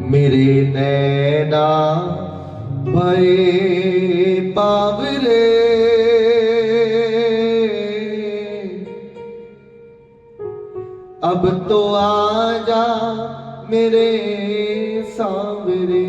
मेरे नैना भये बावरे, अब तो आजा मेरे सांवरे।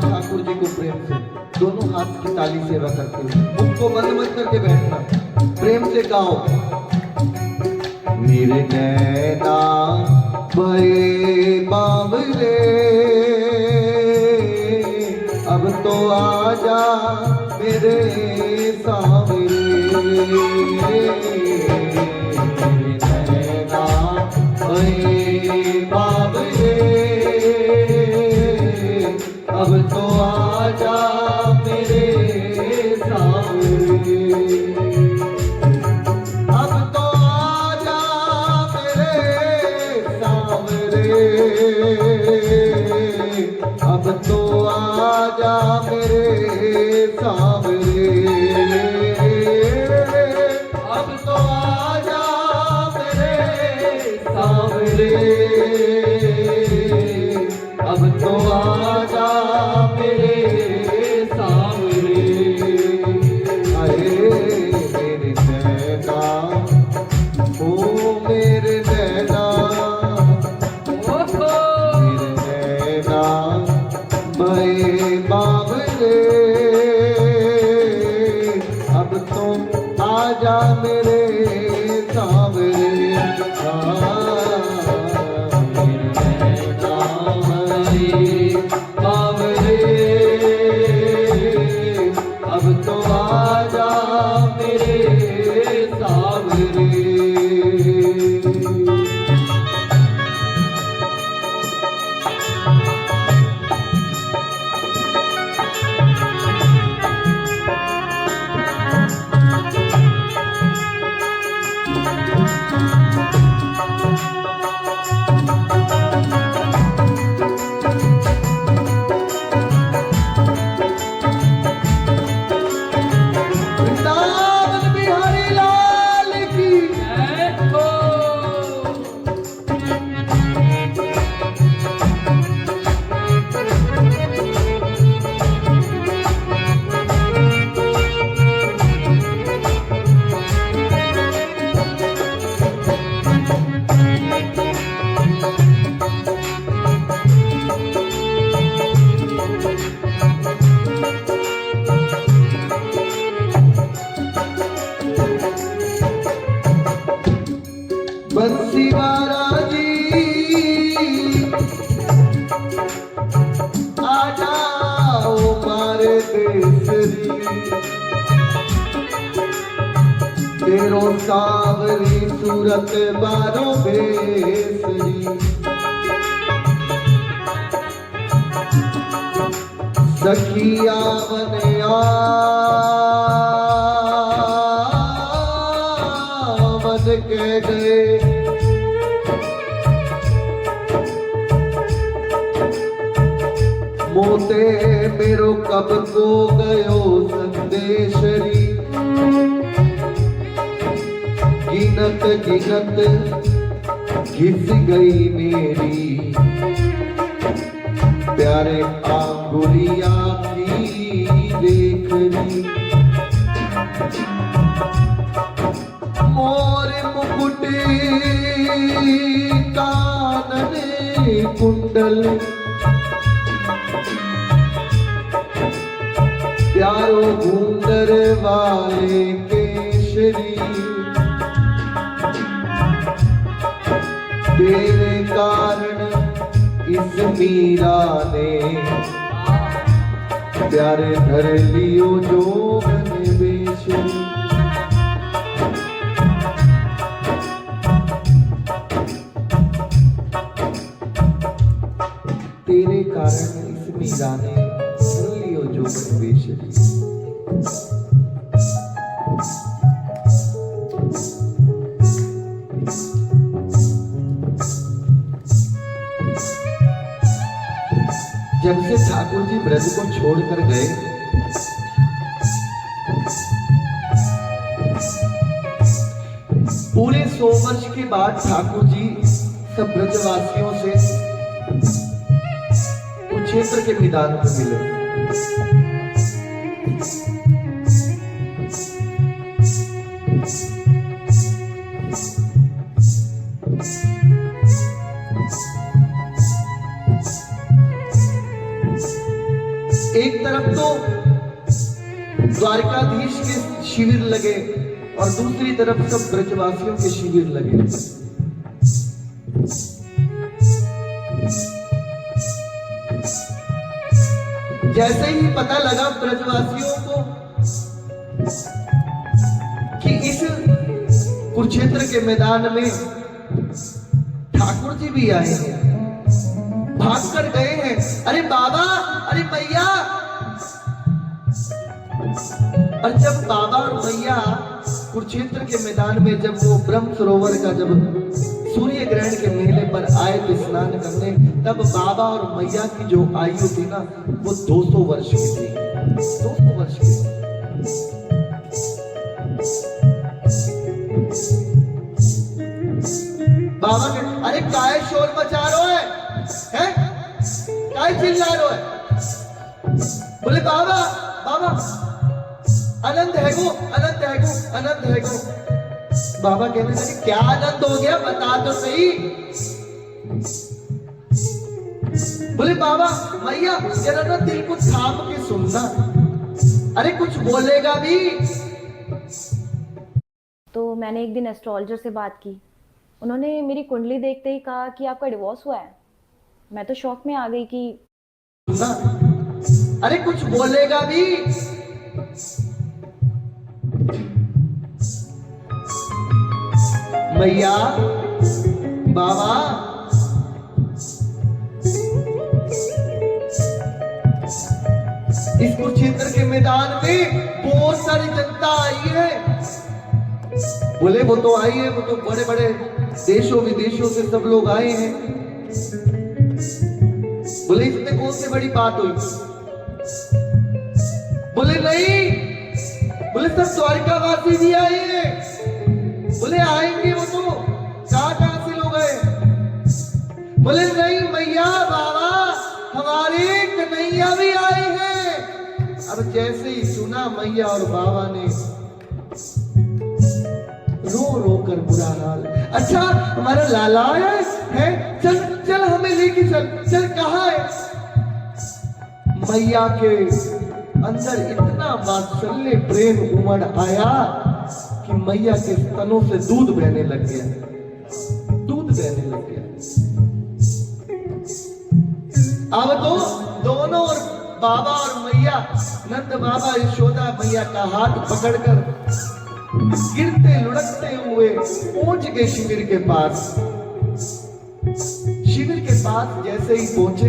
ठाकुर जी को प्रेम से दोनों हाथ की ताली सेवा करते हुए मुख को बंद मत करके बैठना, प्रेम से गाओ। मेरे नैना भये बावरे, अब तो आजा मेरे सांवरे। मेरे नैना भये बावरे, अब तो आजा मेरे सांवरे। अब तो आजा मेरे सांवरे, अब तो आजा मेरे सांवरे। अब तो आजा मेरे सांवरे, अब तो आजा मेरे सांवरे। आए मेरे नैना, ओ मेरे नैना, मेरे नैना भये बावरे, अब तो आजा मेरे सांवरे। अब तो आजा मेरे सांवरे। बंसी वाला जी आ जाओ मारे देसरी, तेरो सावरी सूरत बारो बेसरी। सखिया बनिया बन के गए, मोते मेरो कब को गयो संदेशरी। गिनत गिनत घिस गई मेरी प्यारे आंगुलिया की देखरी। मोर मुकुट कानन कुंडल, प्यारो घूंगर वाले केशरी। तेरे कारण इस मीरा ने प्यारे धर लियो जोगन वेश। तेरे कारण इस मीरा ने धर लियो जोगन वेश। जब से ठाकुर जी ब्रज को छोड़कर गए, पूरे 100 वर्ष के बाद ठाकुर जी सब ब्रजवासियों से कुरुक्षेत्र के मैदान में मिले। एक तरफ तो द्वारकाधीश के शिविर लगे और दूसरी तरफ सब ब्रजवासियों के शिविर लगे। जैसे ही पता लगा ब्रजवासियों को कि इस कुरुक्षेत्र के मैदान में ठाकुर जी भी आए हैं, भाग कर गए हैं। अरे बाबा, अरे मैया। और जब बाबा और मैया कुरुक्षेत्र के मैदान में, जब वो ब्रह्म सरोवर का जब सूर्य ग्रहण के मेले पर आए थे स्नान करने, तब बाबा और मैया की जो आयु थी ना, वो 200 वर्ष की थी। 200 वर्ष की। बाबा के, अरे काय शोर मचा रहे है? काय चिल्ला रहे है? बोले बाबा, बाबा आनंद है गो, आनंद है गो, आनंद है गो। बाबा कहने लगे, क्या आनंद हो गया, बता तो सही। बोले बाबा, मैया जरा ना दिल को थाम के सुनना, अरे कुछ बोलेगा भी। तो मैंने एक दिन एस्ट्रोलॉजर से बात की। उन्होंने मेरी कुंडली देखते ही कहा कि आपका डिवोर्स हुआ है। मैं तो शॉक में आ गई कि अरे कुछ बोलेगा भी। मैया, बाबा, इस कुरुक्षेत्र के मैदान में बहुत सारी जनता आई है। बोले वो तो आई है, वो तो बड़े बड़े देशों विदेशों से सब लोग आए हैं। बोले इसमें कौन सी बड़ी बात हुई? बोले नहीं, बोले सब द्वारकावासी भी आए हैं। बोले आएंगे वो तो, कहां से लोग आए? बोले नहीं मैया, बाबा हमारे कन्हैया भी आए हैं। अब जैसे ही सुना मैया और बाबा ने रो रो कर बुरा हाल। अच्छा हमारा लाला आया है? चल चल हमें लेके चल, चल कहाँ है? मैया के अंदर इतना वात्सल्य प्रेम उमड़ आया कि मैया के स्तनों से दूध बहने लग गया, दूध बहने लग गया। अब तो दोनों और बाबा और मैया, नंद बाबा यशोदा मैया का हाथ पकड़कर गिरते लुढ़कते हुए पहुंच गए शिविर के पास। शिविर के पास जैसे ही पहुंचे,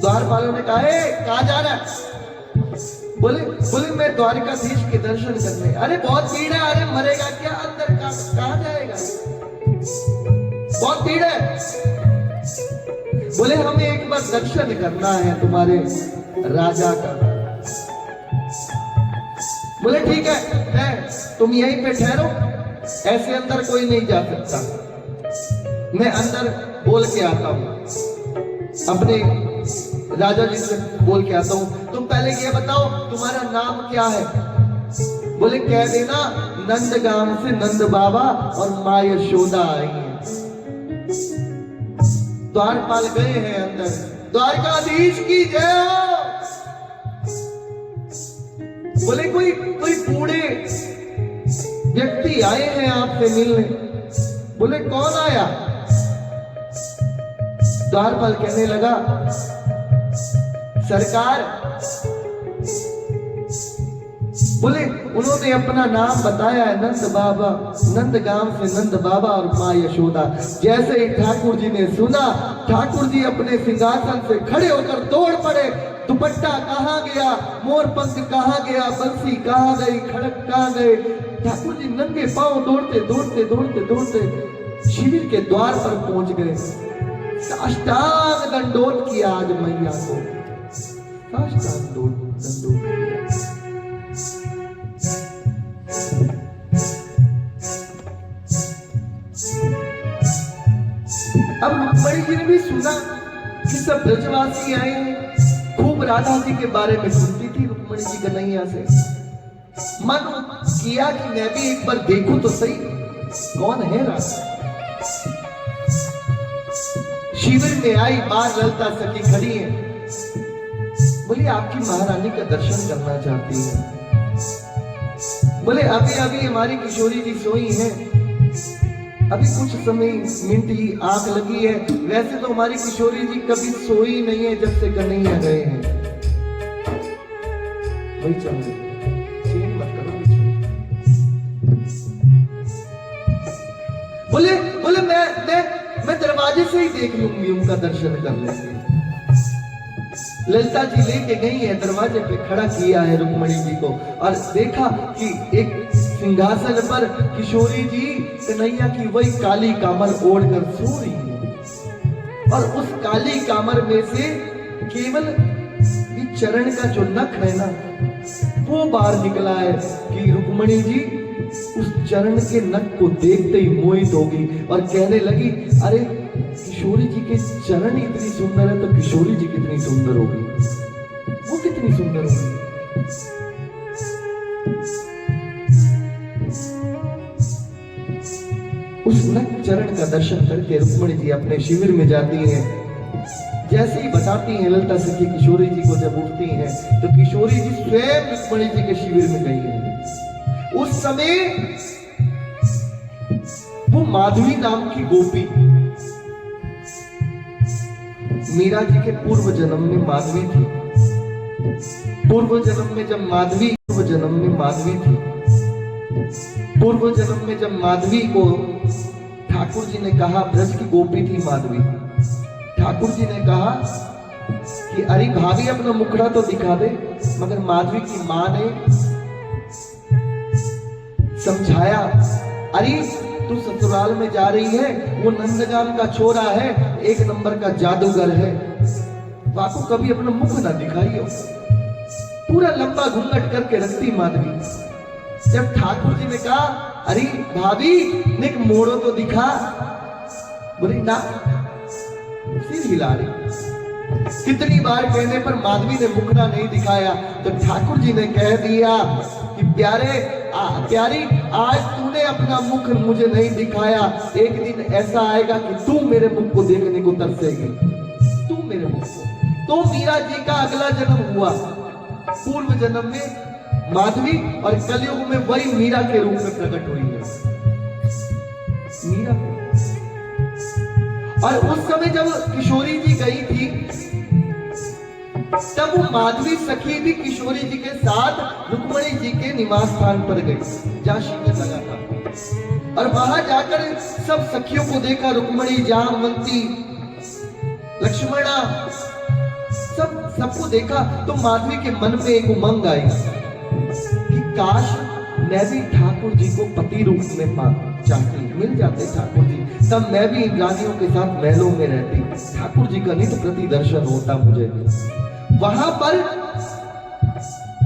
द्वारपालों ने कहा, कहाँ जा रहा है? बोले मैं द्वारकाधीश के दर्शन करने। अरे बहुत भीड़ है। अरे मरेगा क्या अंदर, कहाँ जाएगा? बहुत भीड़ है। बोले हमें एक बार दर्शन करना है तुम्हारे राजा का। बोले ठीक है, तुम यहीं पे ठहरो, ऐसे अंदर कोई नहीं जा सकता। मैं अंदर बोल के आता हूं, अपने राजा जी से बोल के आता हूं। तुम पहले ये बताओ तुम्हारा नाम क्या है? बोले कह देना नंदगांव से नंद बाबा और माँ यशोदा आई है। द्वारपाल गए हैं अंदर। द्वारकाधीश की जय हो। बोले कोई बूढ़े व्यक्ति आए हैं आपसे मिलने। बोले कौन आया? द्वारपाल कहने लगा, सरकार, बोले उन्होंने अपना नाम बताया है नंद बाबा, नंदगांव से नंद बाबा और माँ यशोदा। जैसे ही ठाकुर जी ने सुना, ठाकुर जी अपने सिंहासन से खड़े होकर दौड़ पड़े। दुपट्टा कहाँ गया, मोर पंख कहाँ गया, बंसी कहाँ गई, खड़क कहाँ गए। ठाकुर जी नंगे पांव दौड़ते दौड़ते दौड़ते दौड़ते शिविर के द्वार पर पहुंच गए। साष्टांग दंडोत किया आज मैया को, साष्टांग दंडोत किया। अब रुक्मणी जी ने भी सुना कि सब ब्रजवासी आए हैं, खूब राधा जी के बारे में सुनती थी रुक्मणी जी कन्हैया से। मन किया कि मैं भी एक बार देखूं तो सही कौन है राधा। शिविर में आई बार ललता सखी खड़ी है, बोली आपकी महारानी का दर्शन करना चाहती है। बोले अभी अभी हमारी किशोरी जी सोई हैं, अभी कुछ समय मिनट ही आंख लगी है। वैसे तो हमारी किशोरी जी कभी सोई नहीं है जब से कन्हैया गए हैं। वही चल रही, चेंज मत करो पीछे। बोले बोले मैं दरवाजे से ही देख लूंगी, उनका दर्शन कर लेंगे। ललिता जी लेके गई है, दरवाजे पे खड़ा किया है रुक्मणी जी को और देखा कि एक सिंहासन पर किशोरी जी कन्हैया की वही काली कामर ओढ़कर सो रही है और उस काली कामर में से केवल ये चरण का जो नख है ना वो बाहर निकला है कि रुक्मणी जी उस चरण के नख को देखते ही मोहित होगी और कहने लगी, अरे किशोरी जी के चरण ही इतनी सुंदर है तो किशोरी जी कितनी सुंदर होगी, वो कितनी सुंदर होगी। उस नख चरण का दर्शन करके रुक्मणी जी अपने शिविर में जाती हैं। जैसे ही बताती हैं ललिता सखी किशोरी जी को जब उठती हैं तो किशोरी जी स्वयं रुक्मणी जी के शिविर में गई हैं। उस समय वो माधवी नाम की गोपी, मीरा जी के पूर्व जन्म में माधवी थी। पूर्व जन्म में जब माधवी को ठाकुर जी ने कहा, ब्रज की गोपी थी माधवी, ठाकुर जी ने कहा कि अरे भाभी अपना मुखड़ा तो दिखा दे, मगर माधवी की मां ने समझाया, अरे तू ससुराल में जा रही है, वो नंदगाम का छोरा है, एक नंबर का जादूगर है, वाको कभी अपना मुख ना दिखाइयो। पूरा लंबा घूंघट करके रखती माधवी। जब ठाकुर जी ने कहा, अरे भाभी निक मोड़ो तो दिखा, बोली ना, सिर हिला रही। कितनी बार कहने पर माधवी ने मुखड़ा नहीं दिखाया तो ठाकुर जी ने कह दिया कि प्यारी आज तूने अपना मुख मुझे नहीं दिखाया, एक दिन ऐसा आएगा कि तू मेरे मुख को देखने को तरसेगी, तू मेरे मुख को। तो मीरा जी का अगला जन्म हुआ, पूर्व जन्म में माधवी और कलयुग में वही मीरा के रूप में प्रकट हुई है मीरा। और उस समय जब किशोरी जी गई थी तब वो माधवी सखी भी किशोरी जी के साथ रुक्मणी जी के निवास स्थान पर गई जहां शिविर लगा था। और वहां जाकर सब सखियों को देखा, रुक्मणी, जामवंती, लक्ष्मणा, सबको देखा तो माधवी के मन में एक उमंग आई कि काश मैं भी ठाकुर जी को पति रूप में चाहती, मिल जाते ठाकुर जी, तब मैं भी इन रानियों के साथ महलों में रहती, ठाकुर जी का नित्य प्रति दर्शन होता मुझे। वहां पर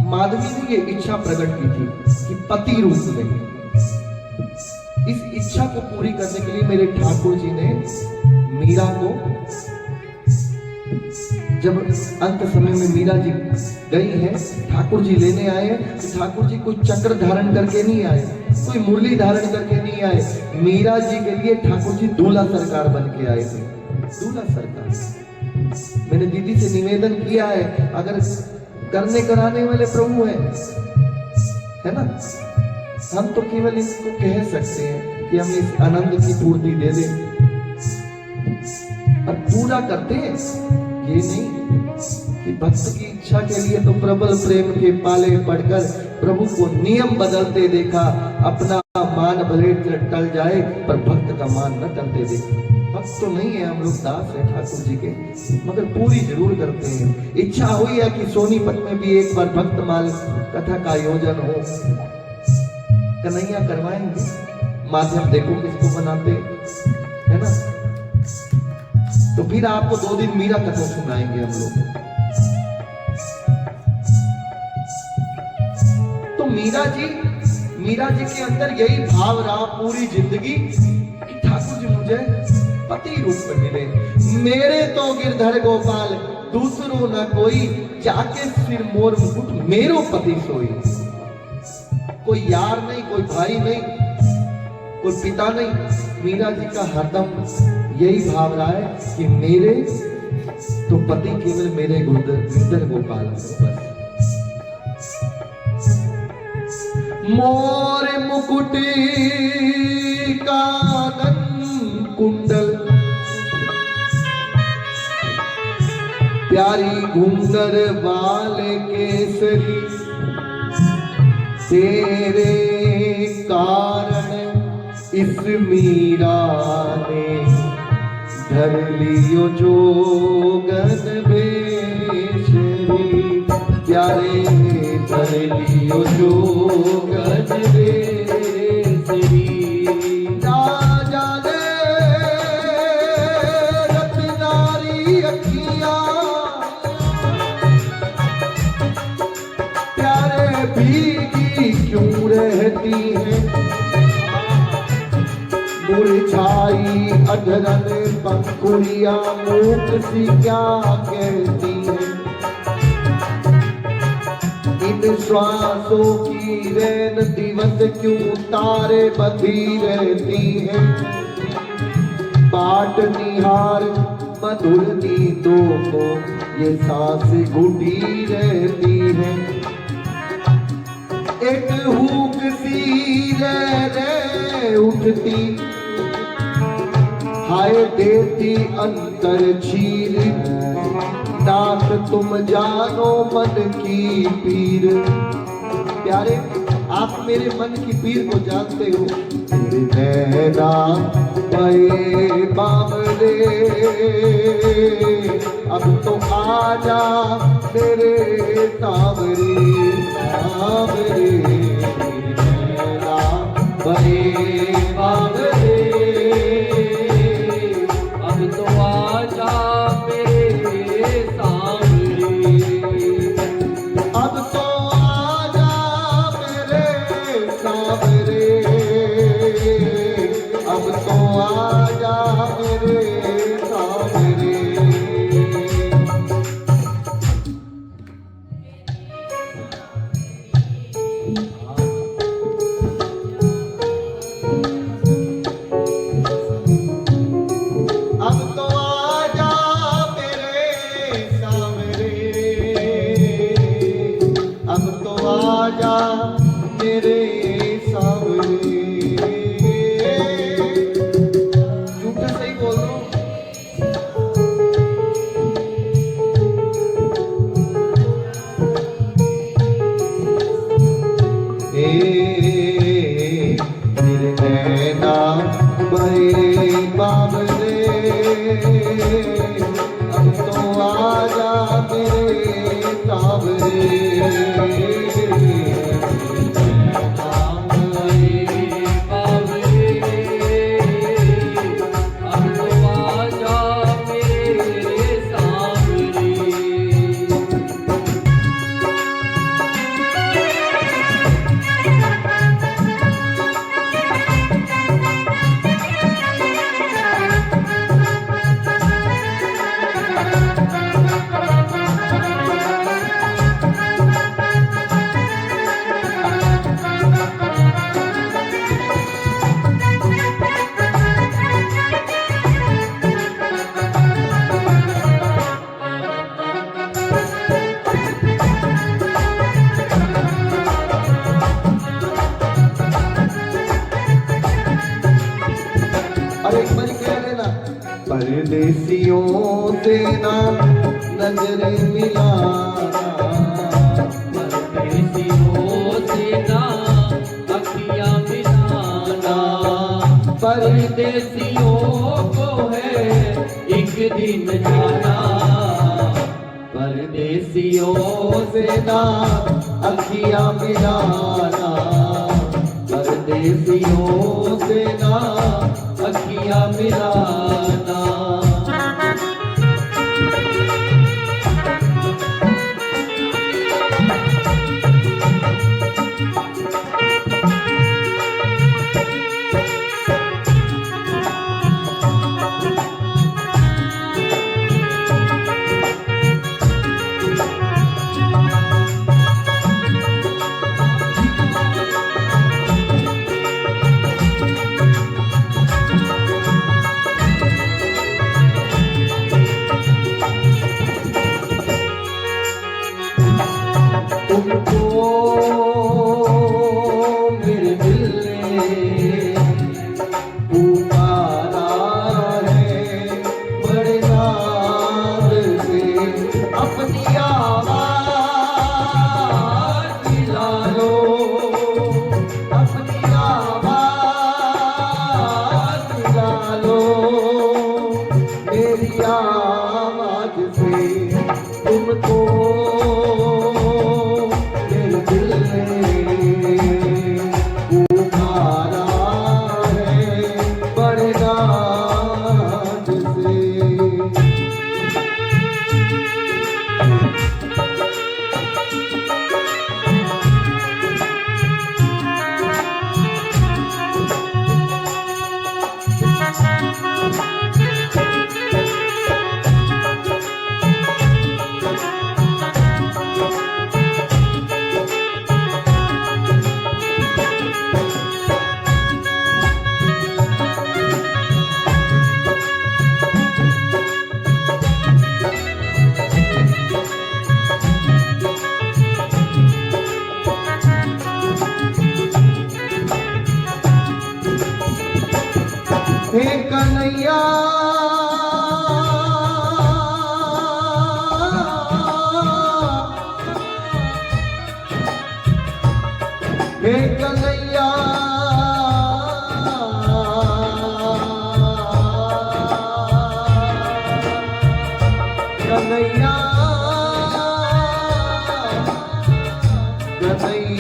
माधवी ने ये इच्छा प्रकट की थी कि पति रूप में। इस इच्छा को पूरी करने के लिए मेरे ठाकुर जी ने मीरा को, जब अंत समय में मीरा जी गई है, ठाकुर जी लेने आए हैं, तो ठाकुर जी कोई चक्र धारण करके नहीं आए, कोई मुरली धारण करके नहीं आए। मीरा जी के लिए ठाकुर जी दूल्हा सरकार बन के आए थे, दूल्हा सरकार। मैंने दीदी से निवेदन किया है, अगर करने कराने वाले प्रभु है ना, हम तो केवल इसको कह सकते हैं कि हम इस आनंद की पूर्ति दे दें, और पूरा करते हैं। ये नहीं कि भक्त की इच्छा के लिए तो प्रबल प्रेम के पाले पढ़कर प्रभु को नियम बदलते देखा। अपना मान भले टल जाए पर भक्त का मान न टलते देखा। भक्त तो नहीं है हम लोग, दास है ठाकुर जी के, मगर पूरी जरूर करते हैं। इच्छा हुई है कि सोनीपत में भी एक बार भक्त माल कथा का आयोजन हो, कन्हैया करवाएंगे। माध्यम देखो किसको बनाते है ना। तो फिर आपको 2 दिन मीरा कथा सुनाएंगे हम लोग। तो मीरा जी के अंदर यही भाव रहा पूरी जिंदगी कि ठाकुर जी मुझे पति रूप में मिले। मेरे तो गिरधर गोपाल दूसरो न कोई, जाके सिर मोर मुकुट मेरो पति सोई। कोई यार नहीं, कोई भाई नहीं, कोई पिता नहीं। मीरा जी का हरदम यही भाव रहा है कि मेरे तो पति केवल मेरे गिरधर गोपाल बस। मोर मुकुट कानन कुंडल, प्यारी घुंगर वाले केसरी, तेरे कारण इस मीरा ने धर लियो जोगन बेशरी। प्यारे धर लियो जोगन बेशरी। राजा ने रत्नारी अखियां, प्यारे भीगी क्यों रहती है। मुरझाई अधरन पंखुड़िया मूक सी क्या कहती है। इन श्वासों की रैन दिवस क्यों तारे बधी रहती है। बाट निहार मधुर नींदों को ये सांस घुटी रहती है। एक हुक सी रह उठती, हाय देती अंतर चीर। नाथ तुम जानो मन की पीर। प्यारे आप मेरे मन की पीर को जानते हो। तेरे नैना पे बावरे, अब तो आजा मेरे सावरे सावरे। नैना पे बावरे, अब तो आजा मेरे सावरे। अब तो आजा मेरे सावरे, अब तो आजा मेरे सावरे। परदेसियों से ना नजरें मिलाना, परदेसियों से ना अखियां मिलाना। परदेसियों को है एक दिन जाना, परदेसियों से ना अखियां मिलाना, परदेसियों से ना अखियां मिलाना। तुमको मेरे दिल ने पुकारा है बड़े नाद से, अपनी आवाज दिला लो, अपनी आवाज दिला लो, मेरी आवाज से तुमको मेरे दिल ने पुकारा है बड़े नाद से। हे कन्हैया हे कन्हैया कन्हैया कन्हैया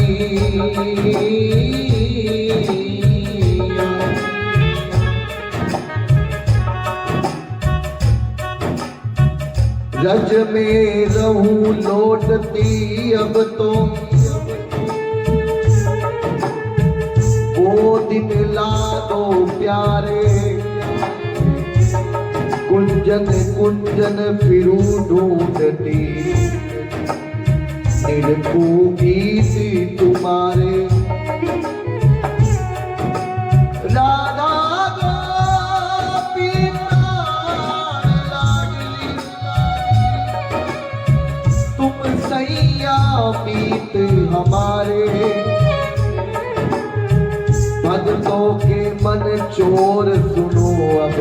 रज में रहूं लौटती अब तो वो दिन ला दो प्यारे, कुंजन कुंजन फिरूं ढूंढती निरखूंगी सी तुम्हारे। राधा सैया पीत हमारे, भक्तों के मन चोर सुनो अब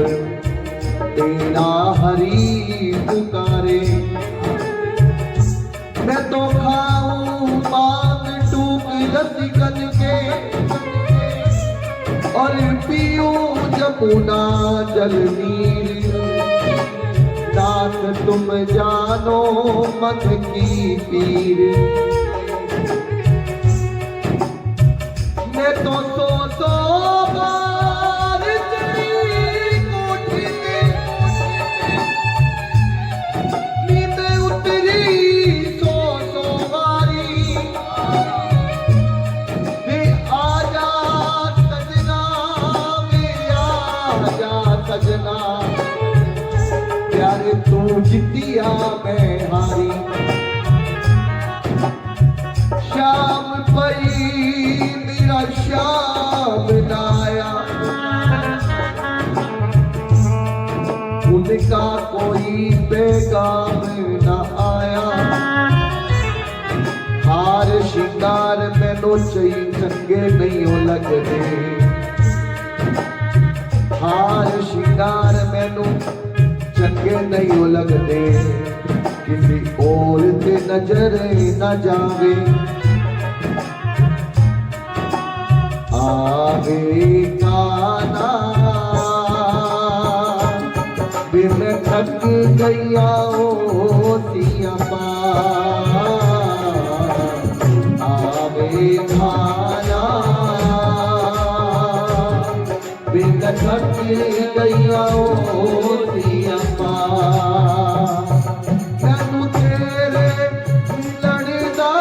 तेरा हरी पुकारे। मैं तो खाऊं मांग टूक रसिकन के और पीऊं जमुना जल नीर, नाथ तुम जानो मन की पीर। मैं तो सो बार तेरी कोठी में नींद उतरी सो बारी। वे आजा सजना, वे आजा सजना, प्यारे तू जितिया मैं हारी। शाम पई मेरा शाम नाया, उनका कोई पैगाम न आया। हार शिंगार मैनू चई चंगे नहीं हो लगदे, हार शिंगार मैनू चंगे के नहीं हो लगते, किसी और से नजर न जावे, आवे काना भी मैं थक गया ओ सियापा, आवे काना भी मैं थक गया ओ सियापा, मैनू तेरे मिलन दा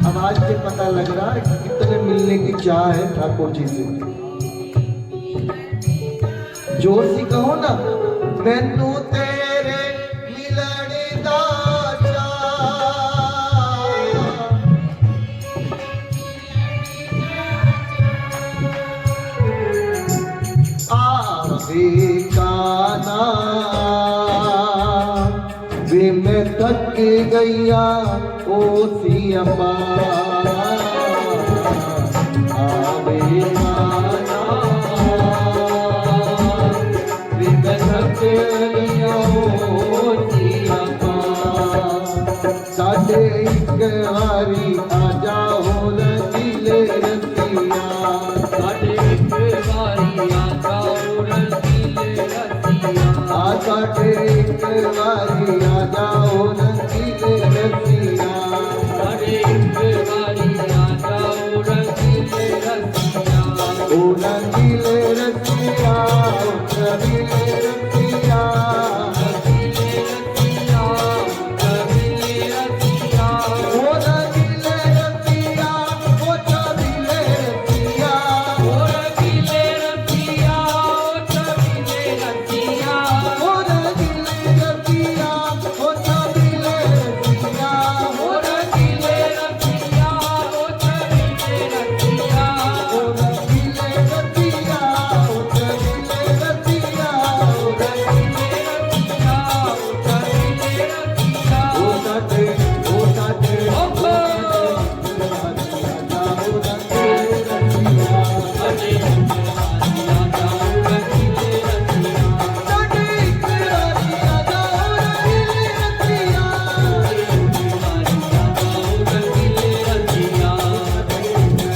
आवाज से पता लग रहा है कि कितने मिलने की चाह है ठाकुर जी से। जोर से कहो ना, मैनू तेरे मिलन दा चाह, आवे काना वे मैं थक गया ओ सियापा, आवे काना वे मैं थक गया ओ सियापा, साडे एक वारी आ जाओ रसीले रसिया, साडे एक वारी आ जाओ रसीले रसिया, साडे एक वारी आ जाओ रसीले रसिया, साडे एक वारी आ जाओ रसीले रसिया, ओ रसीले रसिया, ओ रसीले रसिया, रसीले रसिया, रसीले रसिया, ओ रसीले रसिया, ओ रसीले रसिया, ओ रसीले रसिया, ओ रसीले रसिया, ओ रसीले रसिया, ओ रसीले रसिया, ओ रसीले रसिया, ओ रसीले रसिया, ओ रसीले रसिया, ओ रसीले रसिया,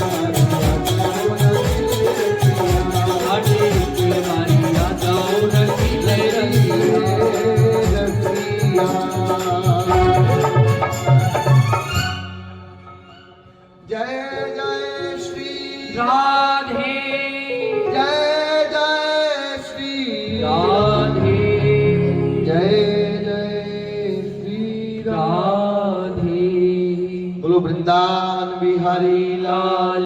ओ जय जय श्री राधे जय जय श्री राधे जय जय श्री राधे। बोलो वृंदावन बिहारी लाल।